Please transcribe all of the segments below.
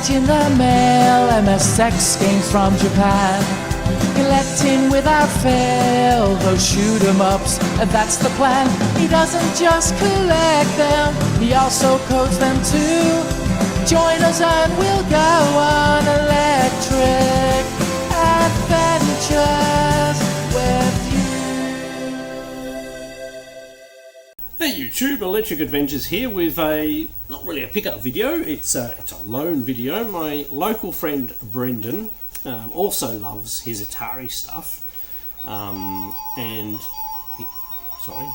package in the mail, MSX games from Japan. Collecting without fail those shoot 'em ups, and that's the plan. He doesn't just collect them, he also codes them too. Join us and we'll go on electric adventures with you. Hey YouTube, Electric Adventures here with not really a pickup video, it's a loan video. My local friend Brendon also loves his Atari stuff, and sorry,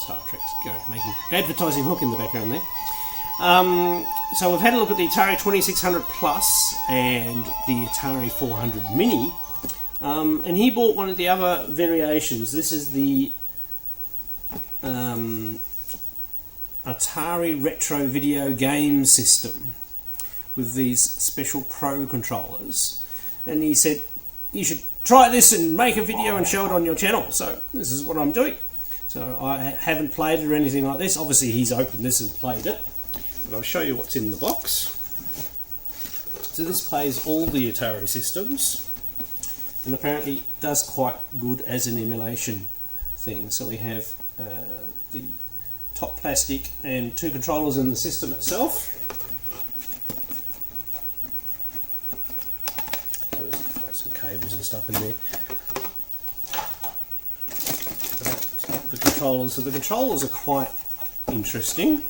Star Trek's making advertising hook in the background there. So we've had a look at the Atari 2600 Plus and the Atari 400 Mini, and he bought one of the other variations. This is the Atari Retro Video Game System with these special Pro controllers, and he said you should try this and make a video and show it on your channel. So this is what I'm doing. So I haven't played it or anything like this. Obviously he's opened this and played it, but I'll show you what's in the box. So this plays all the Atari systems, and apparently does quite good as an emulation thing. So we have the top plastic and two controllers in the system itself. So there's some cables and stuff in there. The controllers are quite interesting.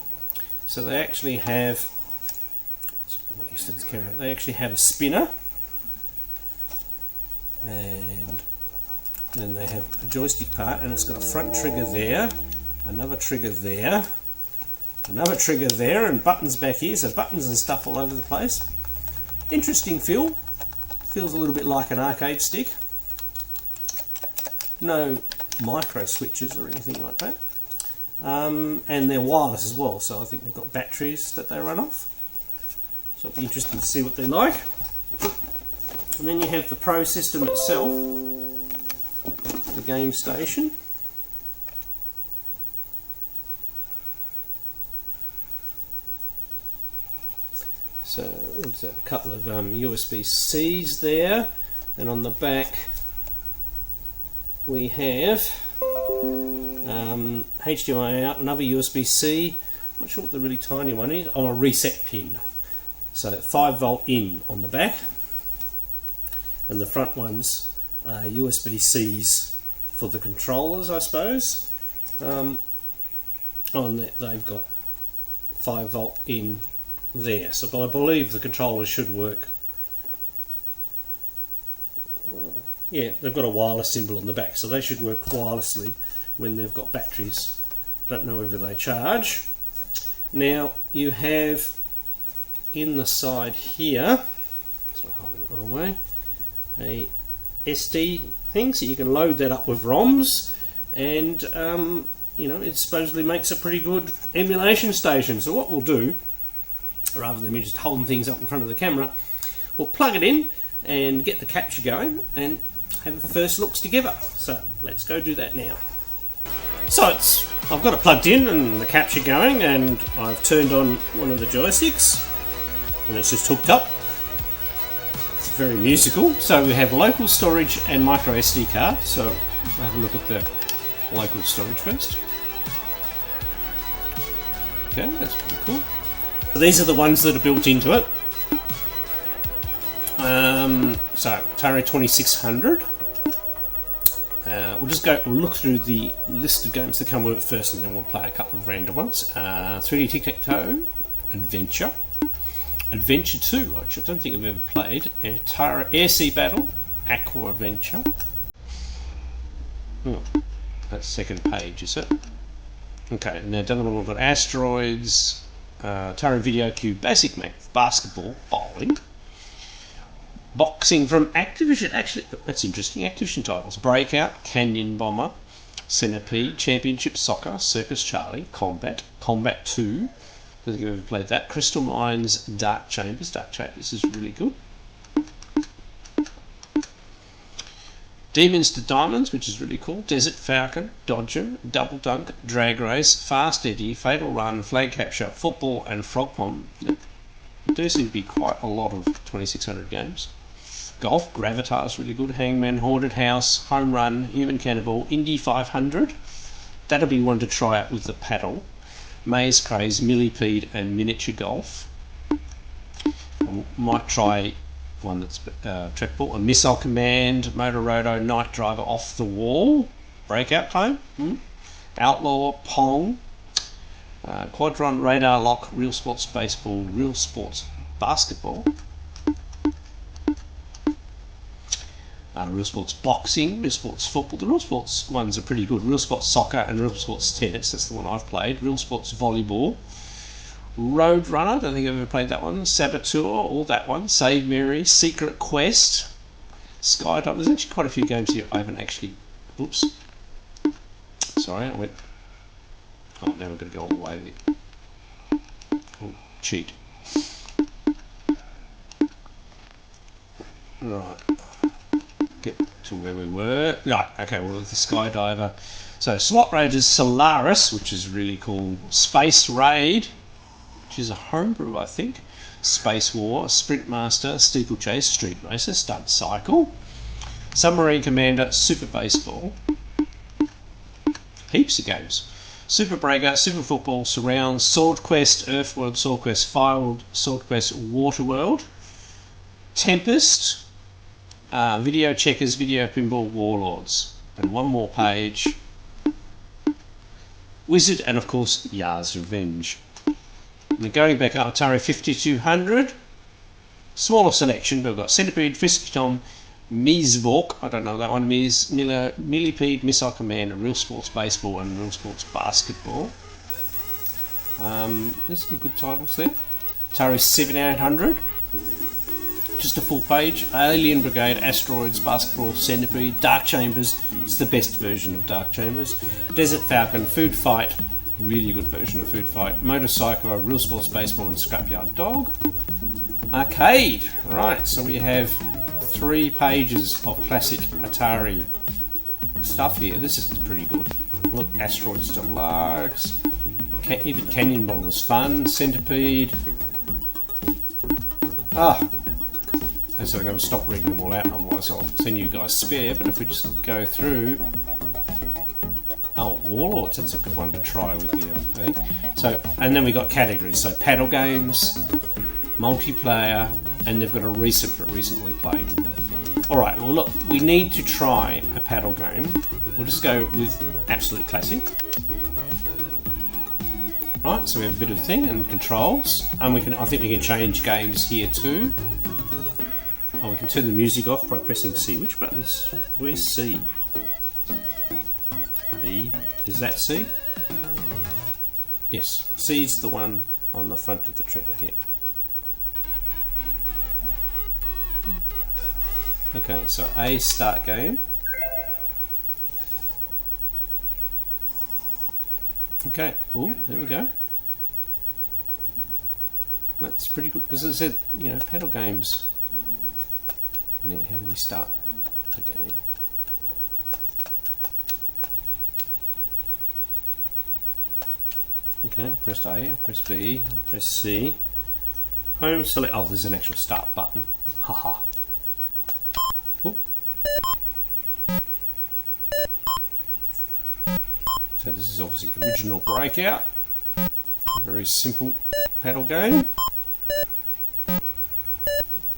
So they actually have, they actually have a spinner, and then they have a joystick part, and it's got a front trigger there, another trigger there, another trigger there, and buttons back here, so buttons and stuff all over the place. Interesting feel. Feels a little bit like an arcade stick. No micro switches or anything like that. And they're wireless as well, so I think they've got batteries that they run off. So it'll be interesting to see what they're like. And then you have the Pro system itself, the game station. So what's that? A couple of USB-Cs there, and on the back we have HDMI out, another USB-C. Not sure what the really tiny one is. Oh, a reset pin. So 5-volt in on the back, and the front ones are USB-Cs for the controllers, I suppose. On that they've got 5-volt in there. So, but I believe the controllers should work. Yeah, they've got a wireless symbol on the back, so they should work wirelessly when they've got batteries. Don't know whether they charge. Now you have in the side here, so hold it away, a SD thing, so you can load that up with ROMs, and you know, it supposedly makes a pretty good emulation station. So what we'll do, rather than me just holding things up in front of the camera, we'll plug it in and get the capture going and have first looks together. So let's go do that now. So I've got it plugged in and the capture going, and I've turned on one of the joysticks and it's just hooked up. It's very musical. So we have local storage and micro SD card. So we'll have a look at the local storage first. Okay, that's pretty cool. So these are the ones that are built into it. So Atari 2600. We'll look through the list of games that come with it first, and then we'll play a couple of random ones. 3D Tic-Tac-Toe, Adventure, Adventure 2, which I don't think I've ever played. Atari Air Sea Battle, Aqua Adventure. Oh, that's second page, is it? Okay, now down the middle we've got Asteroids, Atari Video Cube, Basic Math, Basketball, Bowling, Boxing from Activision. Actually, that's interesting. Activision titles: Breakout, Canyon Bomber, Centipede, Championship Soccer, Circus Charlie, Combat, Combat 2. I don't think I've ever played that. Crystal Mines, Dark Chambers. Dark Chambers is really good. Demons to Diamonds, which is really cool. Desert Falcon, Dodger, Double Dunk, Drag Race, Fast Eddie, Fatal Run, Flag Capture, Football, and Frog Pond. There seem to be quite a lot of 2600 games. Golf, Gravatar is really good. Hangman, Haunted House, Home Run, Human Cannibal, Indy 500. That'll be one to try out with the paddle. Maze Craze, Millipede, and Miniature Golf. I might try one that's trackball. A Missile Command, Motor Roto, Night Driver, Off the Wall, Breakout Time, Outlaw, Pong, Quadron, Radar Lock, Real Sports Baseball, Real Sports Basketball, Real Sports Boxing, Real Sports Football. The Real Sports ones are pretty good. Real Sports Soccer and Real Sports Tennis, that's the one I've played. Real Sports Volleyball, Road Runner, don't think I've ever played that one. Saboteur, all that one. Save Mary, Secret Quest, Skydive. There's actually quite a few games here I haven't actually. Oops. Sorry, I went. Oh, now we're going to go all the way there. Oh, cheat. Right. Get to where we were. Right, okay, well, the Skydiver. So, Slot Raiders Solaris, which is really cool. Space Raid, which is a homebrew, I think. Space War, Sprint Master, Steeplechase, Street Racer, Stunt Cycle, Submarine Commander, Super Baseball. Heaps of games. Super Breaker, Super Football, Surround, Sword Quest, Earthworld, Sword Quest, Fireworld, Sword Quest, Waterworld, Tempest, Video Checkers, Video Pinball, Warlords. And one more page. Wizard, and of course, Yar's Revenge. Now going back up, Atari 5200, smaller selection, but we've got Centipede, Frisky Tom, Miesvork, I don't know that one, Millipede, Missile Command, Real Sports Baseball, and Real Sports Basketball. There's some good titles there. Atari 7800, just a full page. Alien Brigade, Asteroids, Basketball, Centipede, Dark Chambers, it's the best version of Dark Chambers. Desert Falcon, Food Fight, really good version of Food Fight. Motorcycle, Real Sports Baseball, and Scrapyard Dog. Arcade, right, so we have 3 pages of classic Atari stuff here. This is pretty good. Look, Asteroids Deluxe, even Canyon Bomb was fun, Centipede. And so I'm going to stop reading them all out, otherwise I'll send you guys spare. But if we just go through, Warlords, that's a good one to try with the thing. So, and then we got categories. So paddle games, multiplayer, and they've got a recently played. All right. Well, look, we need to try a paddle game. We'll just go with Absolute Classic. Right. So we have a bit of thing and controls, and we can. I think we can change games here too. We can turn the music off by pressing C. Which buttons? Where's C? B. Is that C? Yes. C's the one on the front of the trigger here. Okay, so A, start game. Okay. Oh, there we go. That's pretty good because it said, paddle games. Now, how do we start the game? Okay, I pressed A, I press B, I press C. Home select. Oh, there's an actual start button. Haha. So this is obviously original Breakout. A very simple paddle game.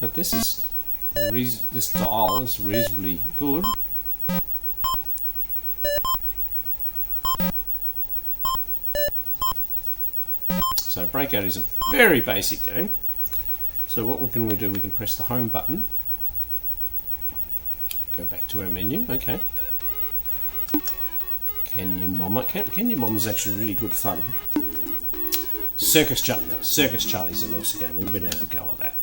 But this is this style is reasonably good. So Breakout is a very basic game. So what can we do? We can press the home button. Go back to our menu. Okay. Canyon Bomber. Canyon Bomber is actually really good fun. Circus Charlie's a nice game. We've been able to go with that.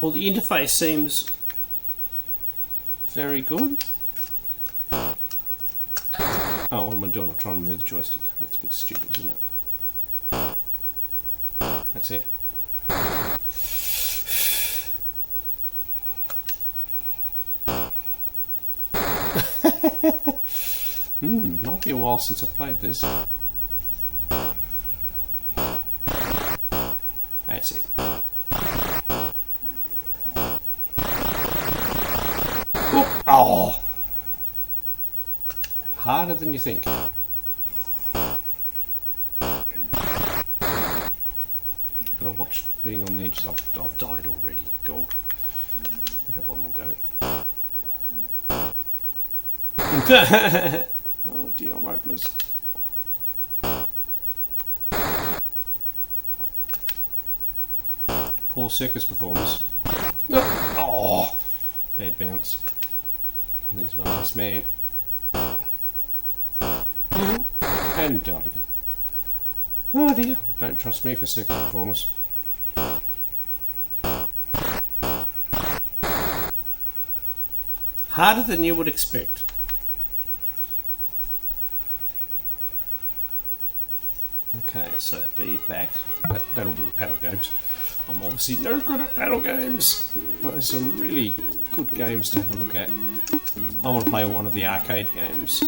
Well, the interface seems very good. Oh, what am I doing? I'm trying to move the joystick. That's a bit stupid, isn't it? That's it. Might be a while since I played this. That's it. Oop. Oh! Harder than you think. Gotta watch being on the edge. I've died already. God. I'll have one more go. Oh dear, I'm hopeless. Poor circus performance. Oh! Bad bounce. There's my last man. And died again. Oh dear. Don't trust me for circus performance. Harder than you would expect. Okay, so be back. That'll do paddle games. I'm obviously no good at paddle games, but there's some really good games to have a look at. I want to play one of the arcade games.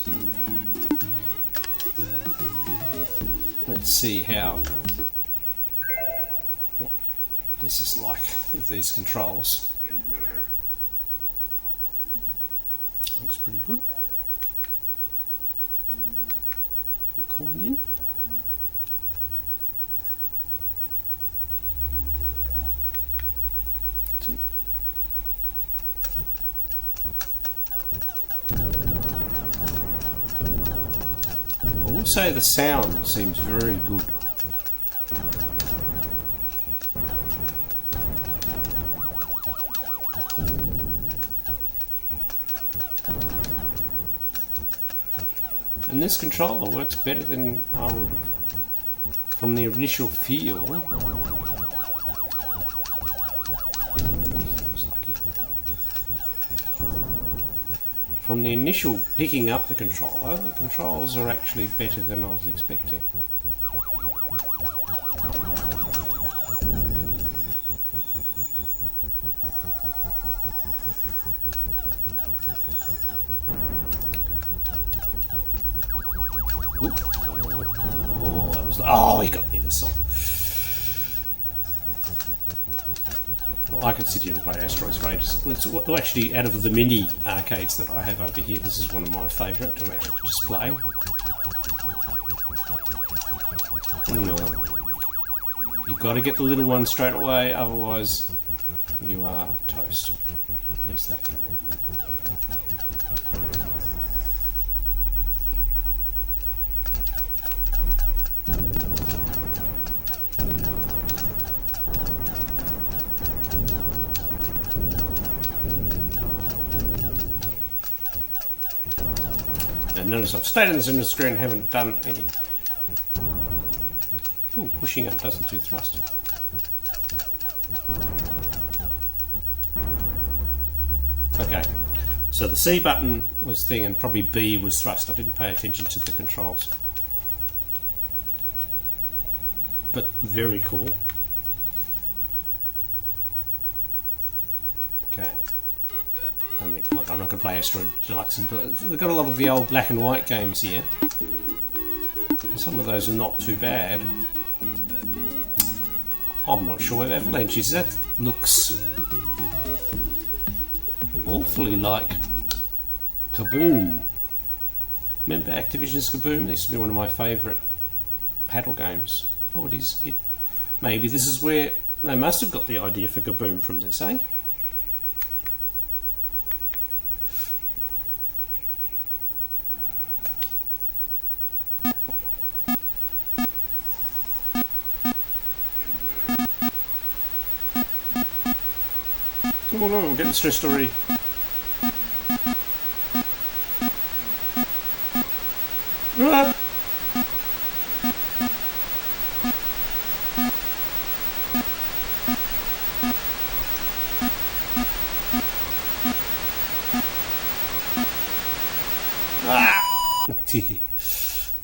Let's see what this is like with these controls. Looks pretty good. Put a coin in. That's it. I will say the sound seems very good. And this controller works better than I would have from the initial feel. I was lucky. From the initial picking up the controls are actually better than I was expecting. Oh, that was... Oh, he got me this one. Well, I could sit here and play Asteroids for ages. Well, actually, out of the mini arcades that I have over here, this is one of my favourite to actually just play. You've got to get the little one straight away, otherwise you are toast. There's that going. And notice I've stayed on this the screen and haven't done any. Ooh, pushing up doesn't do thrust. Okay, so the C button was thing and probably B was thrust. I didn't pay attention to the controls. But very cool. Okay. I mean, look, I'm not going to play Asteroid Deluxe, but they've got a lot of the old black and white games here. Some of those are not too bad. I'm not sure where Avalanche is. That looks awfully like Kaboom. Remember Activision's Kaboom? This used to be one of my favourite paddle games. Oh, it is. Maybe this is where they must have got the idea for Kaboom from this, eh? Oh no, I'm getting stressed already. Ah.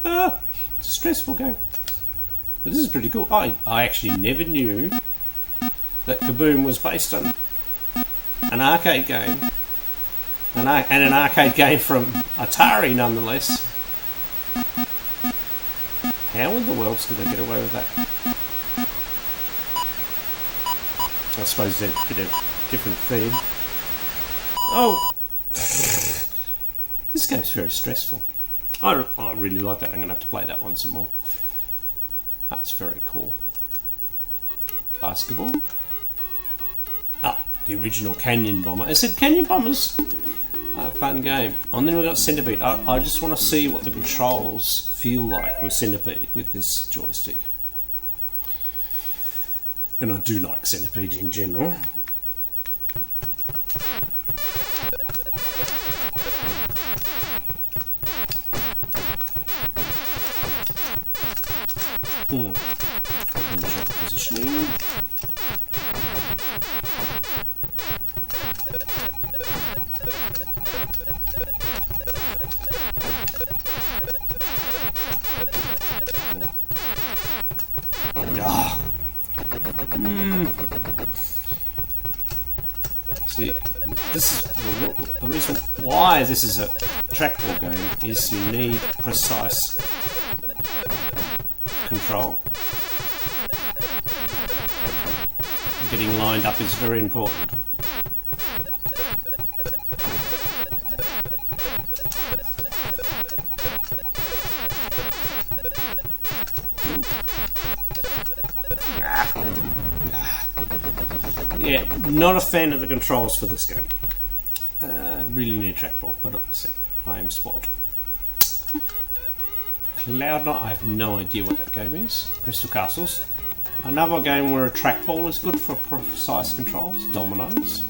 Ah, it's a stressful game. But this is pretty cool. I actually never knew that Kaboom was based on an arcade game, and an arcade game from Atari nonetheless. How in the world did they get away with that? I suppose they're a bit of different theme. Oh! This game's very stressful. I really like that. I'm going to have to play that one some more. That's very cool. Basketball. Ah, the original Canyon Bomber. I said Canyon Bomber's a fun game. And then we've got Centipede. I just want to see what the controls feel like with Centipede, with this joystick. And I do like Centipede in general. Positioning. See, this is the reason why this is a trackball game is you need precise control. Getting lined up is very important. Yeah, not a fan of the controls for this game. Really need a trackball, but I am sport. Cloud Knight, I have no idea what that game is. Crystal Castles. Another game where a trackball is good for precise controls. Dominoes.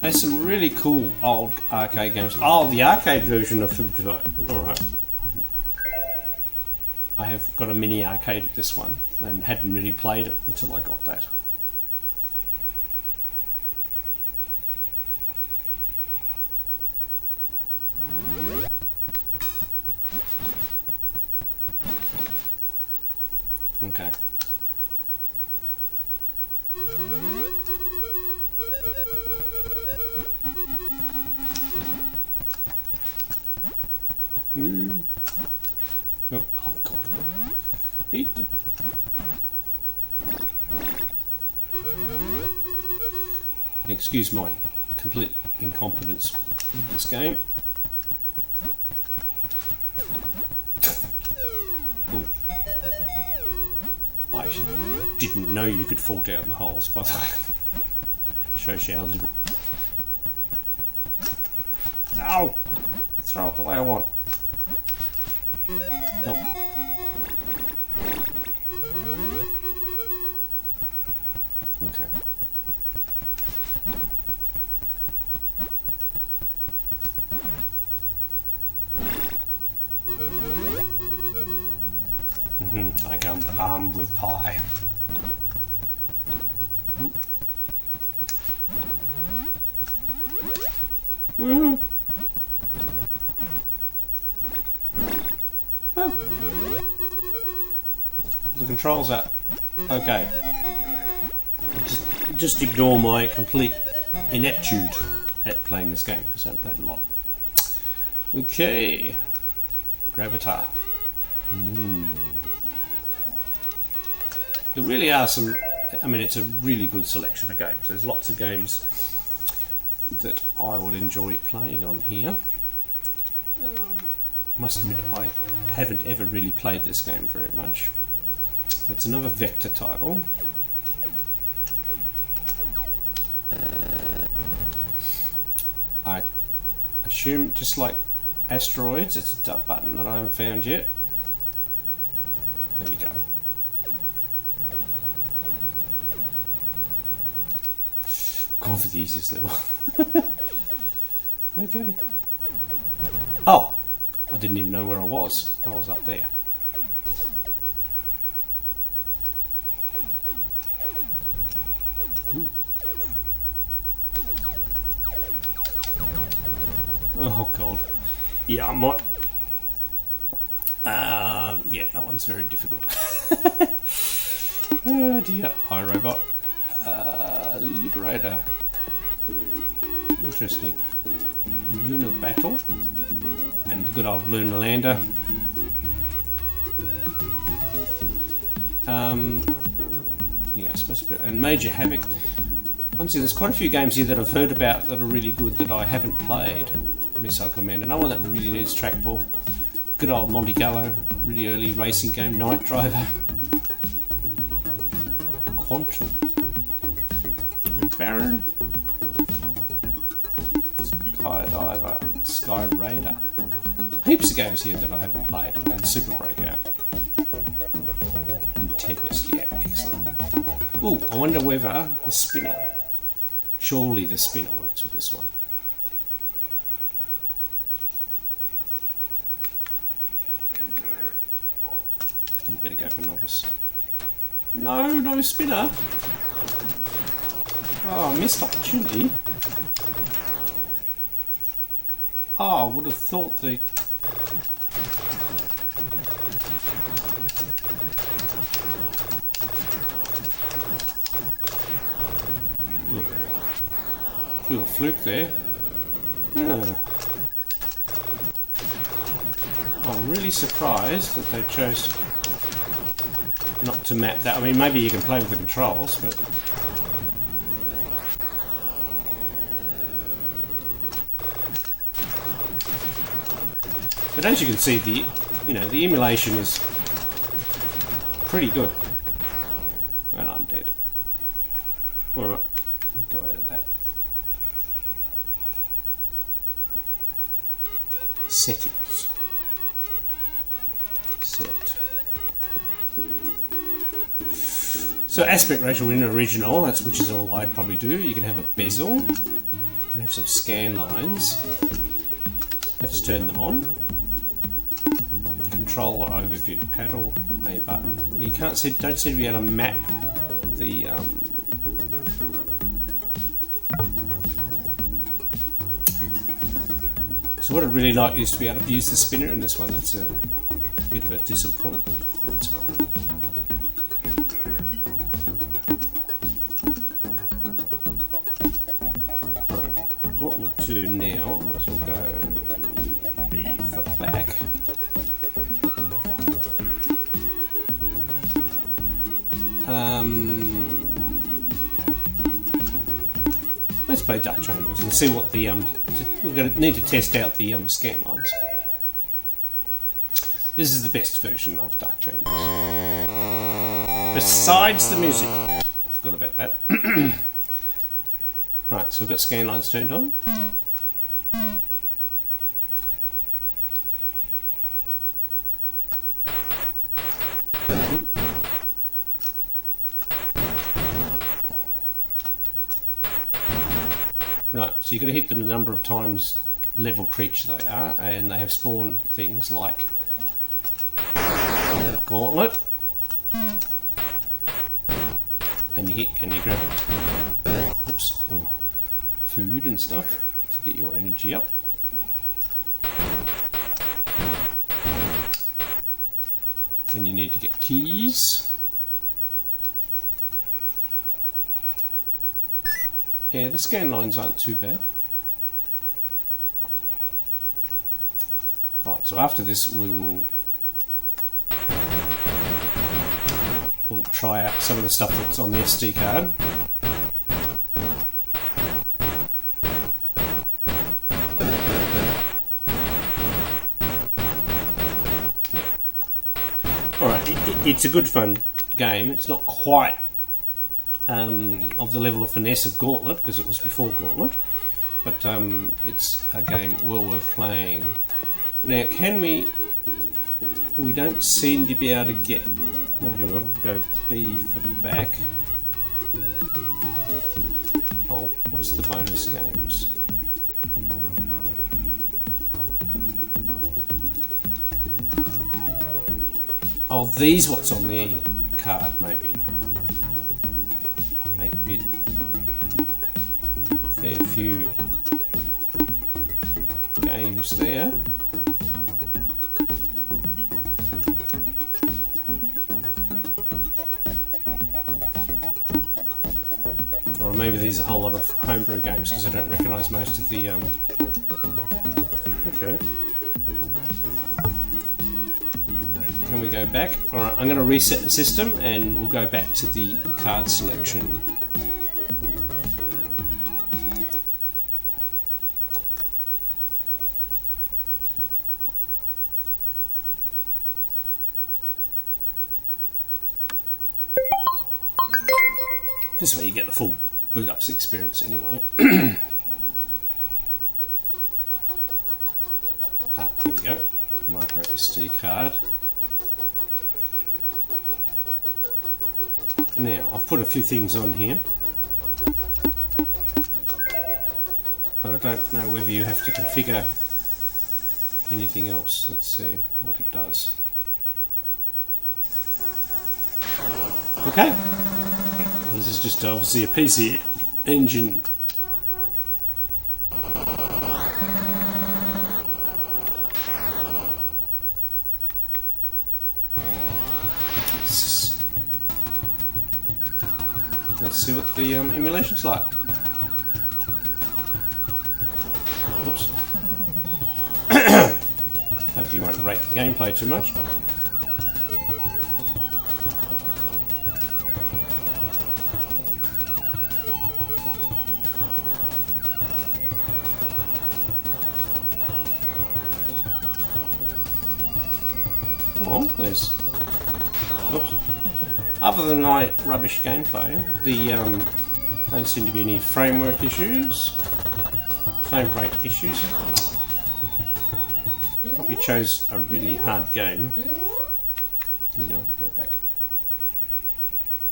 There's some really cool old arcade games. Oh, the arcade version of Spectravideo. Alright. I have got a mini arcade of this one and hadn't really played it until I got that. Okay. Oh God. Eat the... Excuse my complete incompetence in this game. Didn't know you could fall down the holes, by the way. Shows you how little. No! Throw it the way I want. Nope. Okay. I come armed with pie. Oh. The controls are okay. Just ignore my complete ineptitude at playing this game because I haven't played a lot. Okay, Gravatar. There really are some. I mean, it's a really good selection of games. There's lots of games that I would enjoy playing on here. Must admit, I haven't ever really played this game very much. It's another vector title. I assume, just like Asteroids, it's a button that I haven't found yet. There we go. Gone for the easiest level. Okay. Oh! I didn't even know where I was. I was up there. Ooh. Oh God. Yeah, I might... yeah, that one's very difficult. Oh dear. iRobot. Liberator. Interesting. Lunar Battle. And the good old Lunar Lander. Yeah, and Major Havoc. Once again, there's quite a few games here that I've heard about that are really good that I haven't played. Missile Command, another one that really needs trackball. Good old Monte Carlo, really early racing game. Night Driver. Quantum. Baron. Skydiver. Sky Raider. Heaps of games here that I haven't played. And Super Breakout. And Tempest, yeah, excellent. Ooh, I wonder whether the spinner. Surely the spinner works with this one. You better go for novice. No spinner. Oh, missed opportunity. Oh, I would have thought the... Little fluke there. Oh. I'm really surprised that they chose not to map that. I mean, maybe you can play with the controls, but... But as you can see, the emulation is pretty good. And I'm dead. Alright, go out of that. Settings. Select. So aspect ratio in original, which is all I'd probably do. You can have a bezel. You can have some scan lines. Let's turn them on. Controller overview, paddle, A button. You don't seem to be able to map the So what I'd really like is to be able to use the spinner in this one. That's a bit of a disappointment. That's fine. Right. What we'll do now is we'll go B for back. Let's play Dark Chambers and see what the we're going to need to test out the scan lines. This is the best version of Dark Chambers. Besides the music. Forgot about that. Right, so we've got scan lines turned on. Right, so you've got to hit them the number of times level creature they are, and they have spawned things like Gauntlet, and you hit and you grab food and stuff to get your energy up. And you need to get keys. Yeah, the scan lines aren't too bad. Right, so after this we'll try out some of the stuff that's on the SD card. Yeah. Alright, it's a good fun game. It's not quite of the level of finesse of Gauntlet, because it was before Gauntlet, but it's a game well worth playing. Now, can we don't seem to be able to get, hang on, go B for the back. Oh, what's the bonus games? Oh, these what's on the card, maybe. 8-bit. Fair few games there. Or maybe these are a whole lot of homebrew games, because I don't recognise most of the Okay. Can we go back? Alright, I'm going to reset the system and we'll go back to the card selection. This way you get the full boot ups experience anyway. Here we go. Micro SD card. Now, I've put a few things on here, but I don't know whether you have to configure anything else. Let's see what it does. Okay. This is just obviously a PC engine. Let's see what the emulation's like. Oops. Hope you won't rate the gameplay too much. Oh, there's. Oops. Other than my rubbish gameplay, the don't seem to be any frame rate issues. Probably chose a really hard game. You know, go back.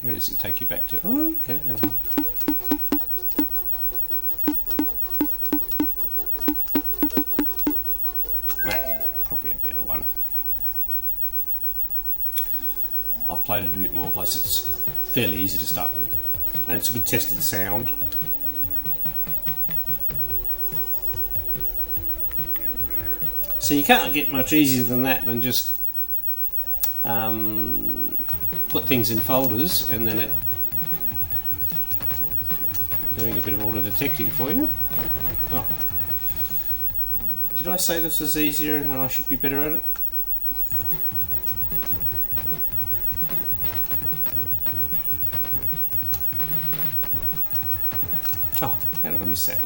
Where does it take you back to? Oh, okay. No. That's probably a better one. I've played it a bit more, plus it's fairly easy to start with. And it's a good test of the sound. So you can't get much easier than that than just put things in folders and then it doing a bit of auto detecting for you. Oh. Did I say this was easier and I should be better at it? Oh, how did I miss that?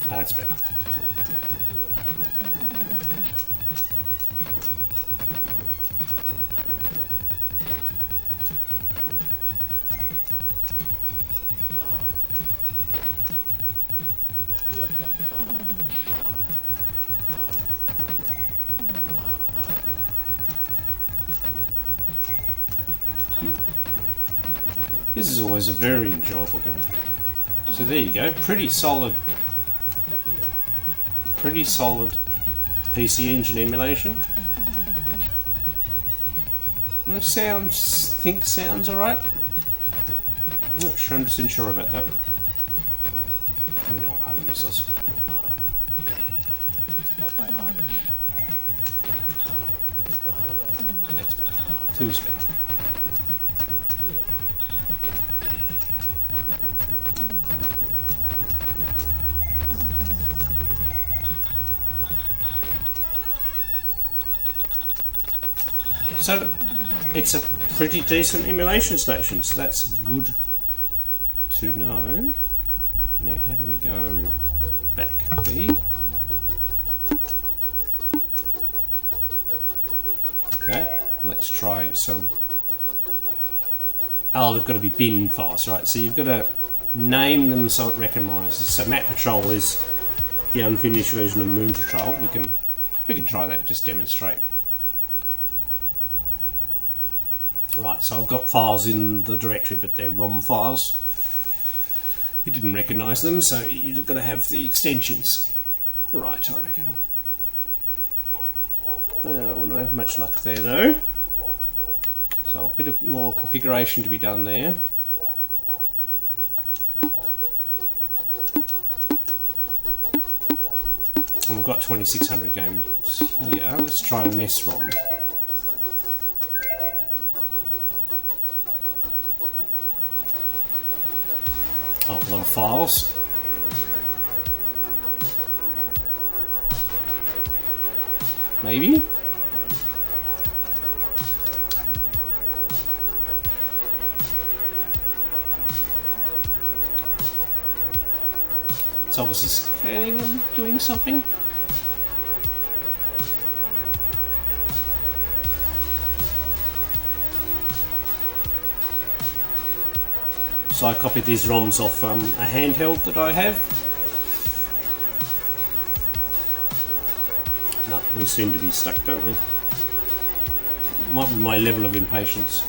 That's better. This is always a very enjoyable game. So there you go, pretty solid PC Engine emulation. And the sounds alright. Not sure, I'm just unsure about that. We don't want home missiles. That's better. Two's better. So it's a pretty decent emulation station, so that's good to know. Now how do we go back? B. Okay, let's try some. Oh, they've got to be bin files, right? So you've got to name them so it recognises. So Map Patrol is the unfinished version of Moon Patrol. We can try that, just demonstrate. Right, so I've got files in the directory, but they're ROM files. It didn't recognise them, so you've got to have the extensions. Right, I reckon. We don't have much luck there, though. So a bit of more configuration to be done there. And we've got 2600 games here. Let's try an SROM. a lot of files. Maybe. It's obviously scanning and doing something. So I copied these ROMs off a handheld that I have. No, we seem to be stuck, don't we? Might be my level of impatience.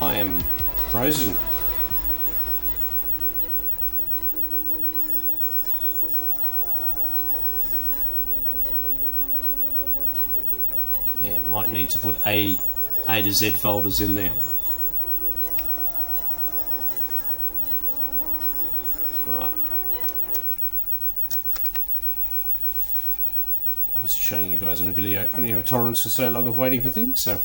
I am frozen. Yeah, might need to put A to Z folders in there. Alright. Obviously showing you guys on a video. I only have a tolerance for so long of waiting for things, so.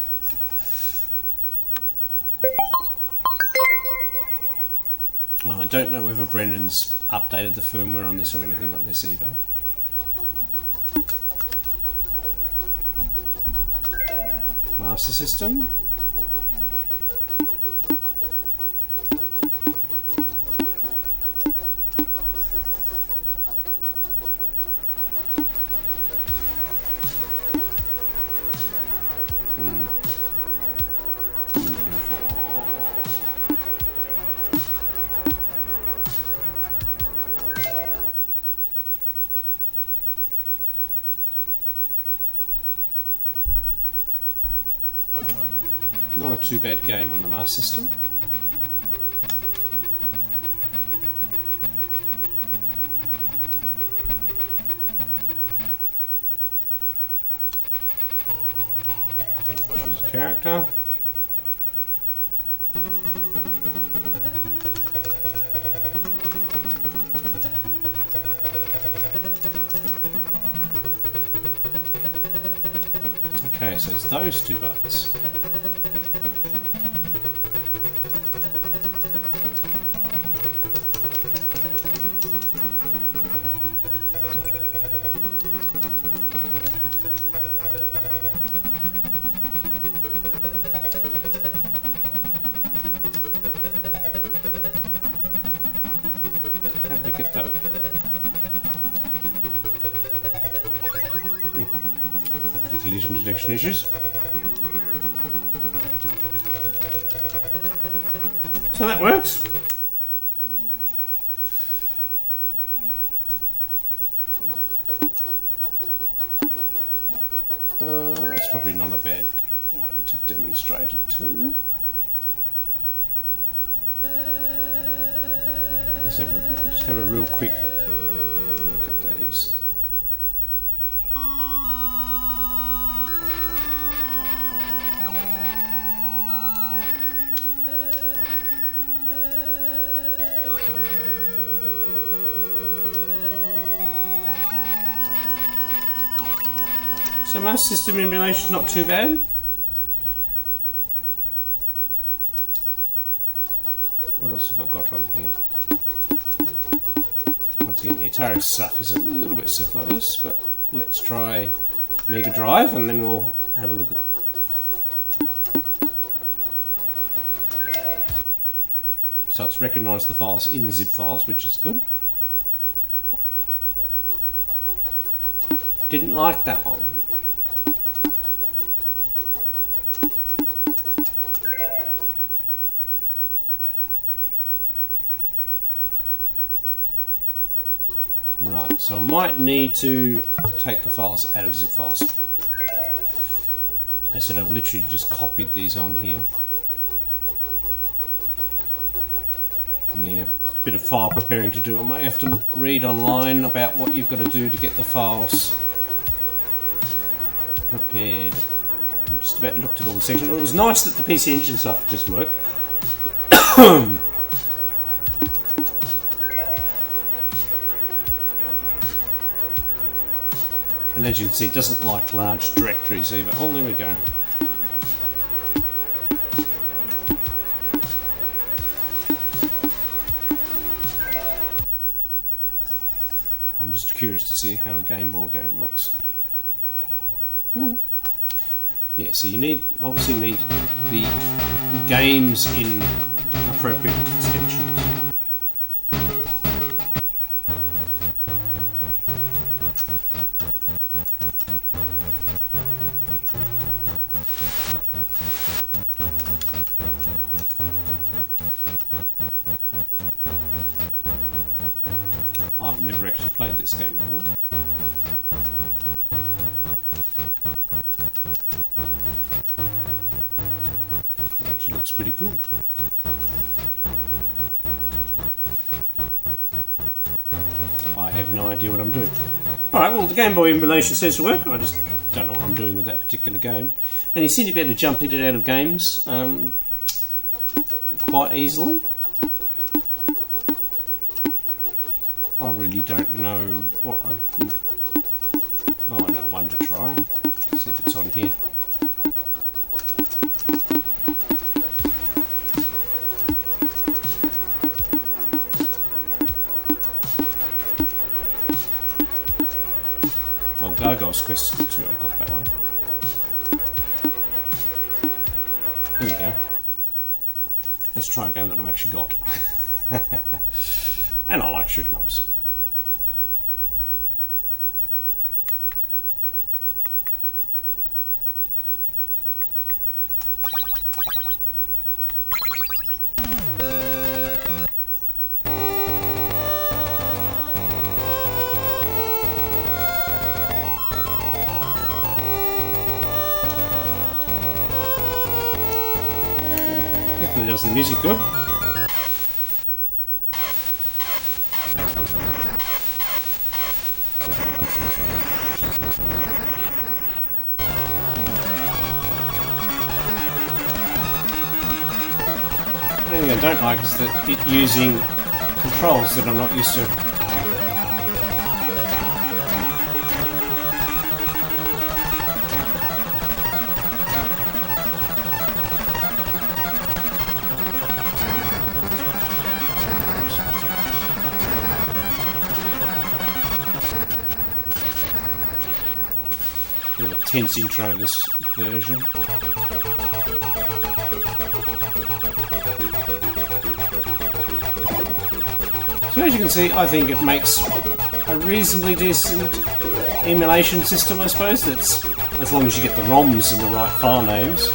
I don't know whether Brendon's updated the firmware on this or anything like this either. Master system. Not a too bad game on the Master System. Choose a character. Okay, so it's those two buttons. How did we get that? The collision detection issues. So that works. That's probably not a bad one to demonstrate it to. Just have a real quick look at these. So my system emulation is not too bad. What else have I got on here? Once again, the Atari stuff is a little bit stuff like this, but let's try Mega Drive and then we'll have a look at. So it's recognised the files in zip files, which is good. Didn't like that one. Right, so I might need to take the files out of zip files. I said I've literally just copied these on here. Yeah, a bit of file preparing to do. I might have to read online about what you've got to do to get the files prepared. I just about looked at all the sections. It was nice that the PC Engine stuff just worked. And as you can see, it doesn't like large directories either. Oh, there we go. I'm just curious to see how a Game Boy game looks. Yeah, so you obviously need the games in appropriate extensions. I've never actually played this game before. It actually looks pretty cool. I have no idea what I'm doing. Alright, well the Game Boy emulation seems to work. I just don't know what I'm doing with that particular game. And you seem to be able to jump in and out of games quite easily. I really don't know what a good... Oh, I know one to try. Let's see if it's on here. Oh, Gargoyle's Quest is good too. I've got that one. There we go. Let's try a game that I've actually got. And I like shoot 'em ups. Definitely does the music good. The thing I don't like is that it using controls that I'm not used to. Bit of a tense intro this version. So as you can see, I think it makes a reasonably decent emulation system, I suppose. That's as long as you get the ROMs and the right file names.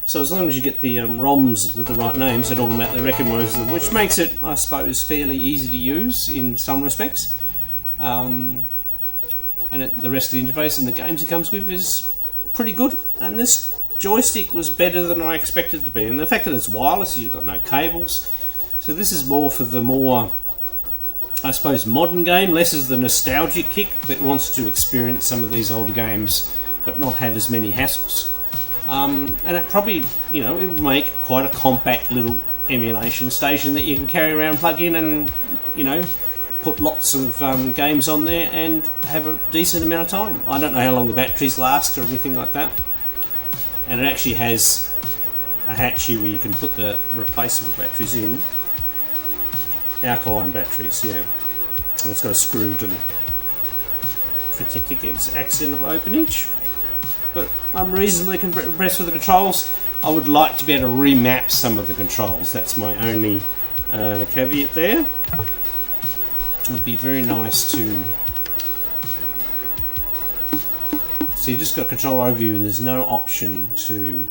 So as long as you get the ROMs with the right names, it automatically recognises them, which makes it, I suppose, fairly easy to use in some respects. And the rest of the interface and the games it comes with is pretty good. And this joystick was better than I expected it to be. And the fact that it's wireless, you've got no cables. So this is more for the more, I suppose, modern game, less as the nostalgic kick that wants to experience some of these older games, but not have as many hassles. And it probably, it will make quite a compact little emulation station that you can carry around, plug in and, put lots of games on there and have a decent amount of time. I don't know how long the batteries last or anything like that. And it actually has a hatch here where you can put the replaceable batteries in. Alkaline batteries, yeah. And it's got a screw to protect against accidental openage. But I'm reasonably impressed with the controls. I would like to be able to remap some of the controls. That's my only caveat there. It would be very nice to... So you just got control overview and there's no option to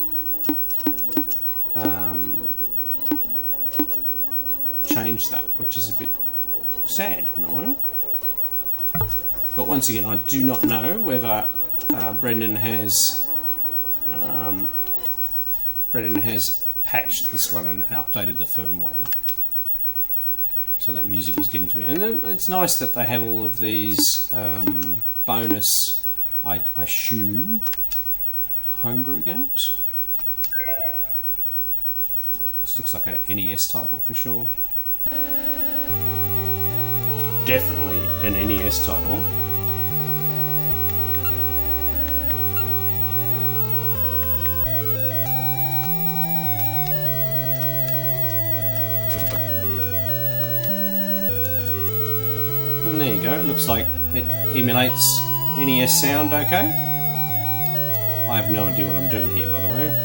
change that, which is a bit sad in a way. But once again, I do not know whether Brendon has patched this one and updated the firmware, so that music was getting to it. And then it's nice that they have all of these bonus, I assume, homebrew games. This looks like an NES title for sure. Definitely an NES title. And there you go, it looks like it emulates NES sound okay. I have no idea what I'm doing here, by the way.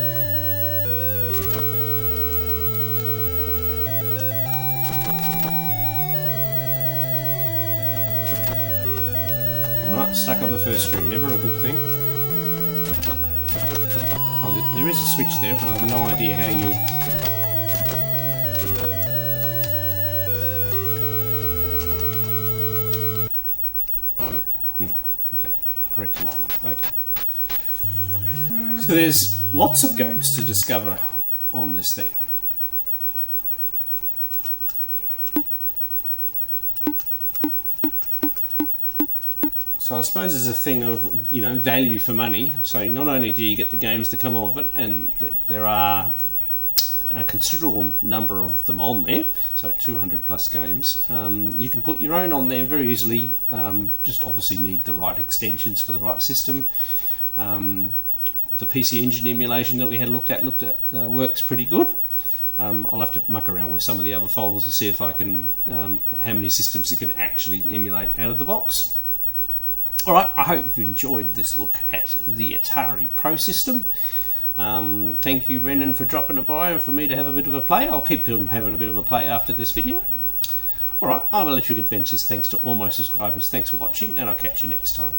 Alright, stuck on the first string, never a good thing. Oh, there is a switch there, but I have no idea how you... Okay, correct alignment. Okay. So there's lots of games to discover on this thing. So I suppose there's a thing of, you know, value for money. So not only do you get the games to come off it, and there are a considerable number of them on there, so 200 plus games. You can put your own on there very easily. Just obviously need the right extensions for the right system. The PC Engine emulation that we had looked at works pretty good. I'll have to muck around with some of the other folders and see if I can how many systems it can actually emulate out of the box. Alright, I hope you've enjoyed this look at the Atari Pro system. Thank you, Brendon, for dropping it by and for me to have a bit of a play. I'll keep on having a bit of a play after this video. Alright, I'm Electric Adventures. Thanks to all my subscribers. Thanks for watching, and I'll catch you next time.